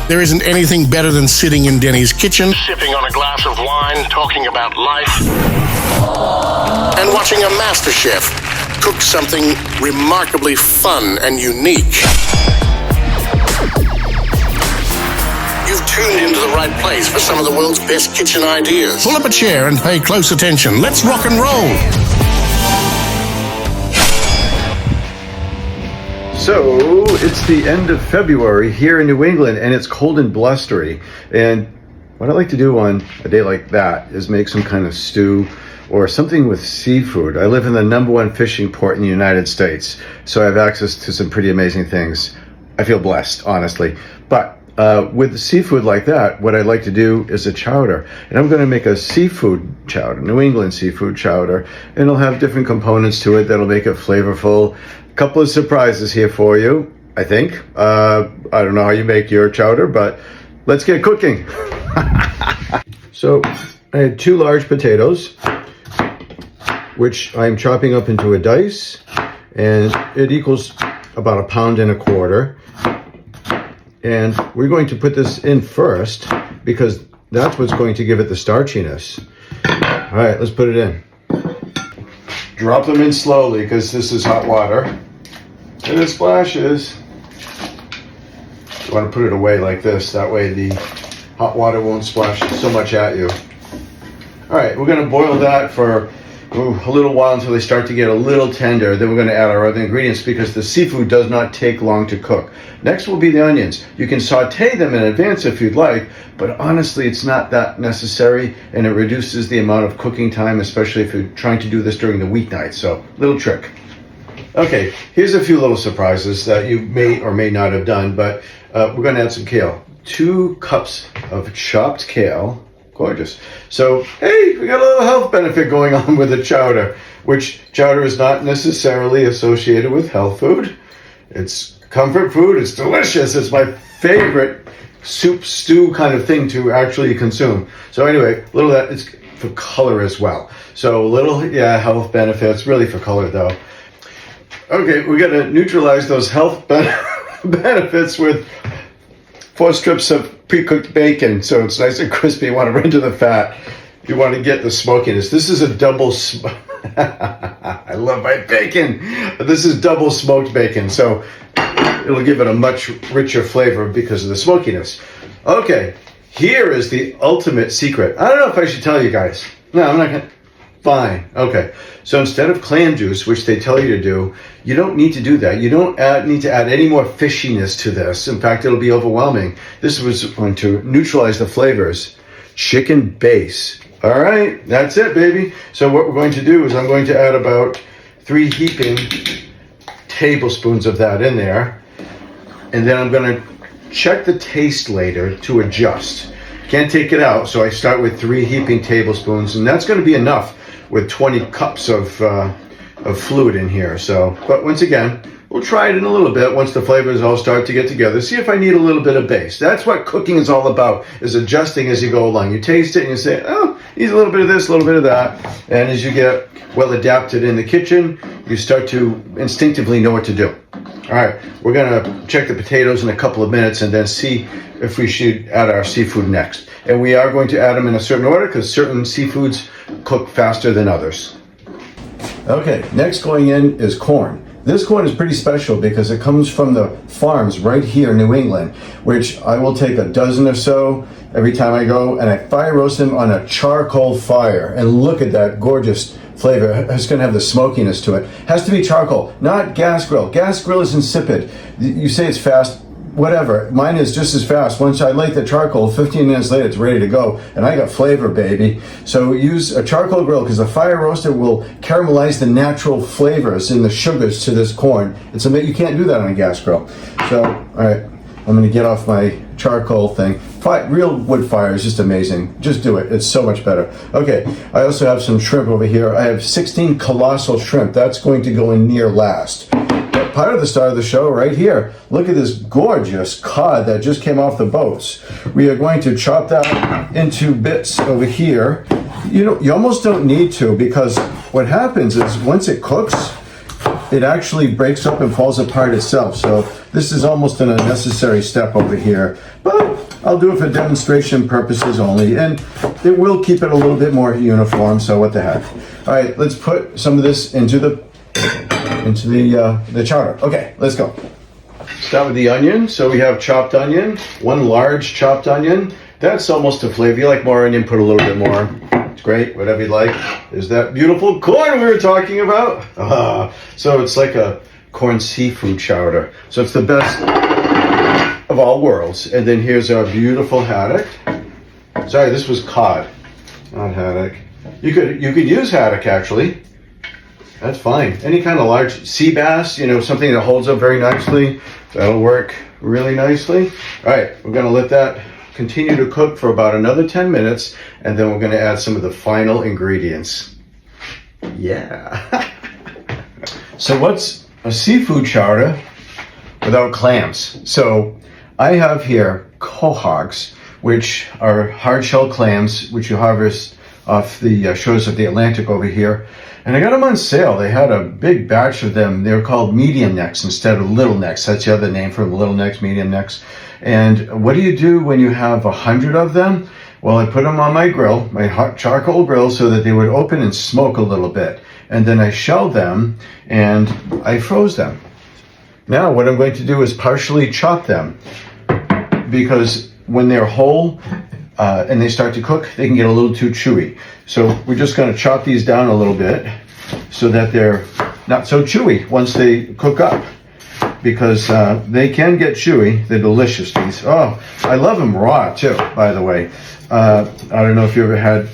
There isn't anything better than sitting in Denny's kitchen, sipping on a glass of wine, talking about life, and watching a master chef cook something remarkably fun and unique. You've tuned into the right place for some of the world's best kitchen ideas. Pull up a chair and pay close attention. Let's rock and roll. So, it's the end of February here in New England, and it's cold and blustery. And what I like to do on a day like that is make some kind of stew or something with seafood. I live in the #1 fishing port in the United States, so I have access to some pretty amazing things. I feel blessed, honestly. But with seafood like that, what I'd like to do is a chowder. And I'm going to make a seafood chowder, New England seafood chowder. And it'll have different components to it that'll make it flavorful. Couple of surprises here for you, I think. I don't know how you make your chowder, but let's get cooking. So I had 2 large potatoes, which I'm chopping up into a dice, and it equals about 1.25 pounds. And we're going to put this in first because that's what's going to give it the starchiness. All right, let's put it in. Drop them in slowly because this is hot water. And it splashes. You want to put it away like this, that way the hot water won't splash so much at you. All right, we're going to boil that for a little while until they start to get a little tender. Then we're going to add our other ingredients because the seafood does not take long to cook. Next will be the onions. You can saute them in advance if you'd like, but honestly it's not that necessary, and it reduces the amount of cooking time, especially if you're trying to do this during the weeknight. So, little trick. Okay, here's a few little surprises that you may or may not have done, but we're going to add some kale. 2 cups of chopped kale. Gorgeous. So, hey, we got a little health benefit going on with the chowder, which chowder is not necessarily associated with health food. It's comfort food. It's delicious. It's my favorite soup, stew kind of thing to actually consume. So anyway, a little of that is for color as well. So a little, health benefits, really for color though. Okay, we're going to neutralize those health benefits with 4 strips of pre-cooked bacon, so it's nice and crispy. You want to render the fat. You want to get the smokiness. This is a double I love my bacon. This is double smoked bacon, so it'll give it a much richer flavor because of the smokiness. Okay, here is the ultimate secret. I don't know if I should tell you guys. No, I'm not going to. Fine. Okay. So instead of clam juice, which they tell you to do, you don't need to do that. You don't need to add any more fishiness to this. In fact, it'll be overwhelming. This was going to neutralize the flavors. Chicken base. All right. That's it, baby. So what we're going to do is I'm going to add about 3 heaping tablespoons of that in there. And then I'm going to check the taste later to adjust. Can't take it out, so I start with 3 heaping tablespoons, and that's going to be enough with 20 cups of fluid in here. So, but once again, we'll try it in a little bit once the flavors all start to get together. See if I need a little bit of base. That's what cooking is all about, is adjusting as you go along. You taste it and you say, oh, needs a little bit of this, a little bit of that. And as you get well adapted in the kitchen, you start to instinctively know what to do. All right, we're gonna check the potatoes in a couple of minutes and then see if we should add our seafood next. And we are going to add them in a certain order because certain seafoods cook faster than others. Okay, next going in is corn. This corn is pretty special because it comes from the farms right here in New England, which I will take a dozen or so every time I go, and I fire roast them on a charcoal fire. And look at that gorgeous flavor. It's going to have the smokiness to it. Has to be charcoal, not gas grill. Gas grill is insipid. You say it's fast, whatever. Mine is just as fast. Once I light the charcoal, 15 minutes later, it's ready to go. And I got flavor, baby. So use a charcoal grill because the fire roaster will caramelize the natural flavors and the sugars to this corn. You can't do that on a gas grill. So, all right, I'm going to get off my charcoal thing. Real wood fire is just amazing. Just do it. It's so much better. Okay, I also have some shrimp over here. I have 16 colossal shrimp. That's going to go in near last. But part of the star of the show right here. Look at this gorgeous cod that just came off the boats. We are going to chop that into bits over here. You almost don't need to, because what happens is once it cooks, it actually breaks up and falls apart itself. So this is almost an unnecessary step over here, but I'll do it for demonstration purposes only, and it will keep it a little bit more uniform, so what the heck. All right, let's put some of this into the chowder. Okay, let's go. Start with the onion. So we have chopped onion, one large chopped onion. That's almost a flavor. You like more onion, put a little bit more. It's great, whatever you like. There's that beautiful corn we were talking about. So it's like a corn seafood chowder. So it's the best of all worlds. And then here's our beautiful haddock. Sorry, this was cod, not haddock. You could use haddock actually. That's fine. Any kind of large sea bass, something that holds up very nicely. That'll work really nicely. All right, we're gonna let that continue to cook for about another 10 minutes, and then we're gonna add some of the final ingredients. Yeah. So what's a seafood chowder without clams? So I have here quahogs, which are hard-shell clams, which you harvest off the shores of the Atlantic over here. And I got them on sale. They had a big batch of them. They're called medium necks instead of little necks. That's the other name for little necks, medium necks. And what do you do when you have 100 of them? Well, I put them on my grill, my hot charcoal grill, so that they would open and smoke a little bit. And then I shelled them and I froze them. Now what I'm going to do is partially chop them, because when they're whole and they start to cook, they can get a little too chewy. So we're just going to chop these down a little bit so that they're not so chewy once they cook up, because they can get chewy. They're delicious, these. Oh, I love them raw too, by the way. I don't know if you ever had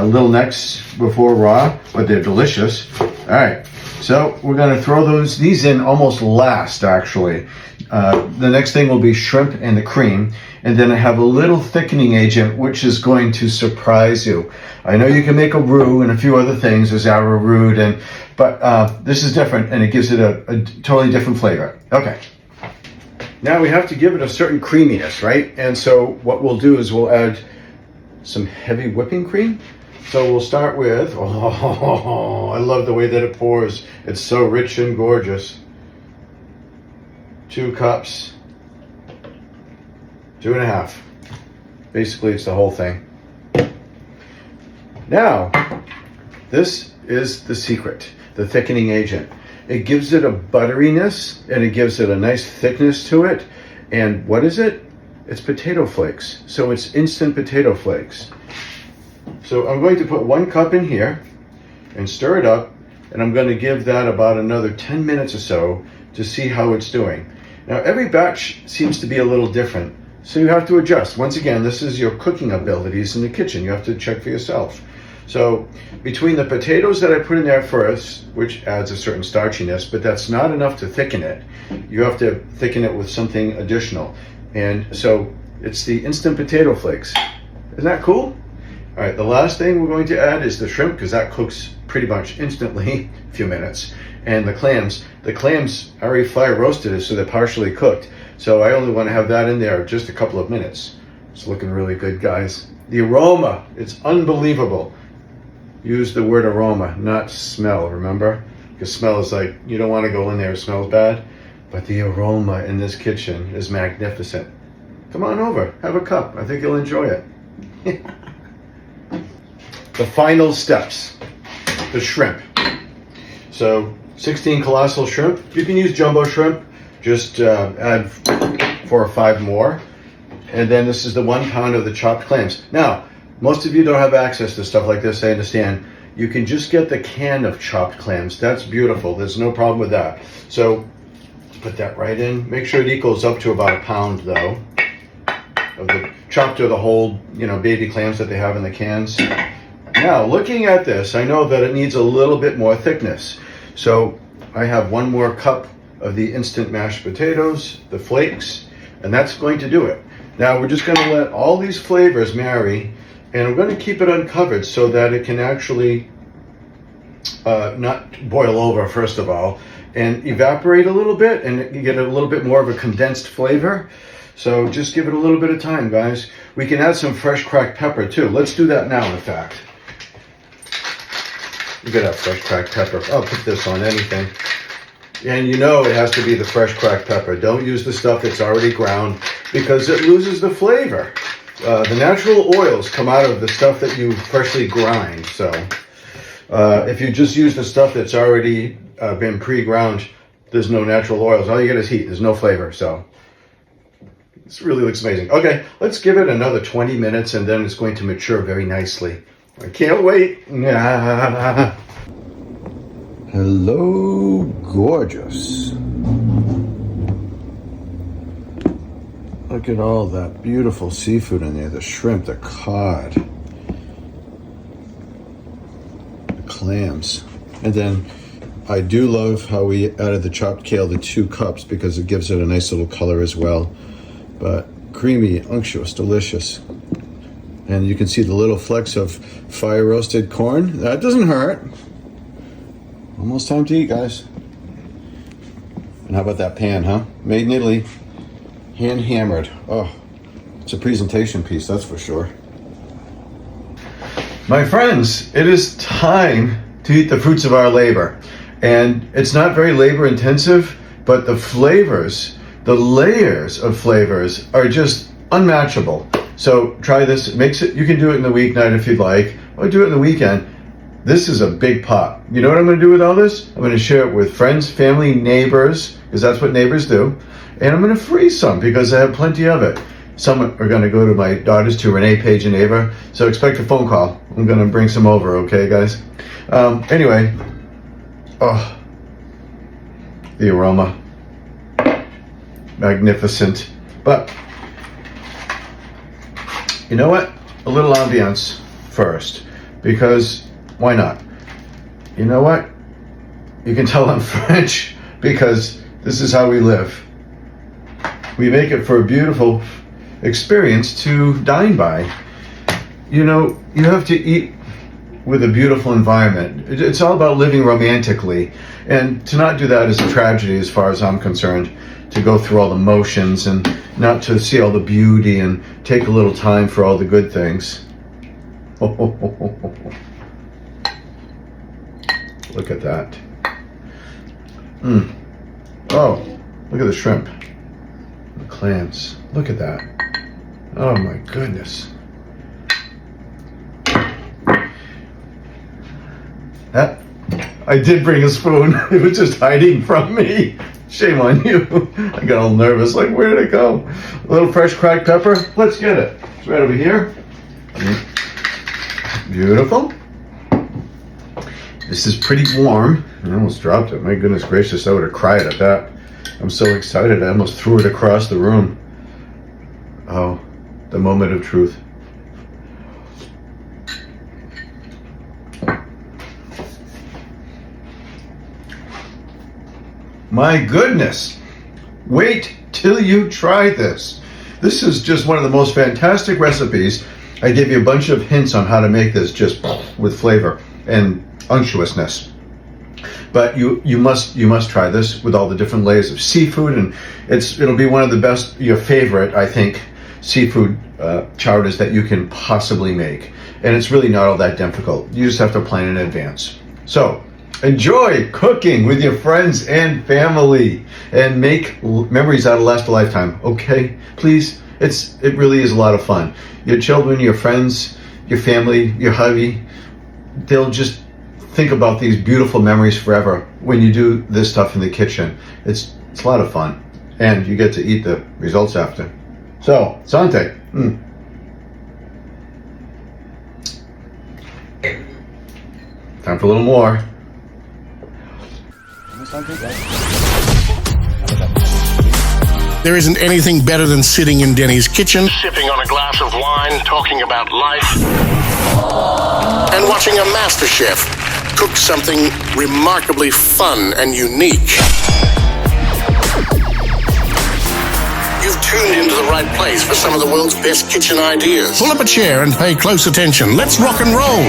little necks before raw, but they're delicious. All right, so we're going to throw these in almost last, actually. The next thing will be shrimp and the cream. And then I have a little thickening agent, which is going to surprise you. I know you can make a roux and a few other things, there's arrowroot, but this is different, and it gives it a totally different flavor. Okay. Now we have to give it a certain creaminess, right? And so what we'll do is we'll add some heavy whipping cream. So we'll start with, I love the way that it pours. It's so rich and gorgeous. 2 cups. 2.5. Basically, it's the whole thing. Now, this is the secret, the thickening agent. It gives it a butteriness, and it gives it a nice thickness to it. And what is it? It's potato flakes. So it's instant potato flakes. So I'm going to put 1 cup in here and stir it up, and I'm going to give that about another 10 minutes or so to see how it's doing. Now, every batch seems to be a little different, so you have to adjust. Once again, this is your cooking abilities in the kitchen. You have to check for yourself. So between the potatoes that I put in there first, which adds a certain starchiness, but that's not enough to thicken it. You have to thicken it with something additional. And so it's the instant potato flakes. Isn't that cool? All right, the last thing we're going to add is the shrimp, because that cooks pretty much instantly, a few minutes. And the clams I already fire roasted it, so they're partially cooked. So I only want to have that in there just a couple of minutes. It's looking really good, guys. The aroma, it's unbelievable. Use the word aroma, not smell, remember? Because smell is like, you don't want to go in there, it smells bad. But the aroma in this kitchen is magnificent. Come on over, have a cup. I think you'll enjoy it. The final steps, the shrimp. So 16 colossal shrimp. You can use jumbo shrimp. Just add 4 or 5 more. And then this is the 1 pound of the chopped clams. Now, most of you don't have access to stuff like this, I understand. You can just get the can of chopped clams. That's beautiful. There's no problem with that. So put that right in. Make sure it equals up to about 1 pound, though, of the chopped or the whole, baby clams that they have in the cans. Now, looking at this, I know that it needs a little bit more thickness. So I have 1 more cup of the instant mashed potatoes, the flakes, and that's going to do it. Now we're just going to let all these flavors marry, and I'm going to keep it uncovered so that it can actually not boil over, first of all, and evaporate a little bit, and you get a little bit more of a condensed flavor. So just give it a little bit of time, guys. We can add some fresh cracked pepper too. Let's do that now, in fact. You gotta have fresh cracked pepper. I'll put this on anything. And you know it has to be the fresh cracked pepper. Don't use the stuff that's already ground because it loses the flavor. The natural oils come out of the stuff that you freshly grind. So if you just use the stuff that's already been pre-ground, there's no natural oils. All you get is heat. There's no flavor. So this really looks amazing. Okay, let's give it another 20 minutes and then it's going to mature very nicely. I can't wait. Hello, gorgeous. Look at all that beautiful seafood in there. The shrimp, the cod, the clams. And then I do love how we added the chopped kale to 2 cups because it gives it a nice little color as well. But creamy, unctuous, delicious. And you can see the little flecks of fire roasted corn. That doesn't hurt. Almost time to eat, guys. And how about that pan, huh? Made in Italy. Hand hammered. Oh, it's a presentation piece, that's for sure. My friends, it is time to eat the fruits of our labor. And it's not very labor intensive, but the flavors, the layers of flavors are just unmatchable. So try this. It makes it, you can do it in the weeknight if you'd like, or do it in the weekend. This is a big pot. You know what I'm going to do with all this? I'm going to share it with friends, family, neighbors, because that's what neighbors do. And I'm going to freeze some because I have plenty of it. Some are going to go to my daughters, to Renee, Paige, and Ava. So expect a phone call. I'm going to bring some over, okay, guys? Anyway, oh, the aroma. Magnificent. But, you know what? A little ambiance first, because why not? You know what? You can tell I'm French because this is how we live. We make it for a beautiful experience to dine by. You know, you have to eat with a beautiful environment. It's all about living romantically. And to not do that is a tragedy as far as I'm concerned. To go through all the motions and not to see all the beauty and take a little time for all the good things. Look at that. Oh, look at the shrimp. The clams. Look at that. Oh my goodness. That, I did bring a spoon. It was just hiding from me. Shame on you. I got all nervous. Like, where did it go? A little fresh cracked pepper. Let's get it. It's right over here. Beautiful. This is pretty warm. I almost dropped it. My goodness gracious, I would have cried at that. I'm so excited. I almost threw it across the room. Oh, the moment of truth. My goodness. Wait till you try this. This is just one of the most fantastic recipes. I gave you a bunch of hints on how to make this just with flavor and unctuousness. But you must try this with all the different layers of seafood, and it'll be one of the best, your favorite, I think, seafood chowders that you can possibly make. And it's really not all that difficult. You just have to plan in advance. So enjoy cooking with your friends and family and make memories that'll last a lifetime. Okay, please. It really is a lot of fun. Your children, your friends, your family, your hubby, they'll just think about these beautiful memories forever when you do this stuff in the kitchen. It's a lot of fun, and you get to eat the results after. So, Sante. Time for a little more. There isn't anything better than sitting in Denny's kitchen, sipping on a glass of wine, talking about life, and watching a master chef cook something remarkably fun and unique. You've tuned into the right place for some of the world's best kitchen ideas. Pull up a chair and pay close attention. Let's rock and roll.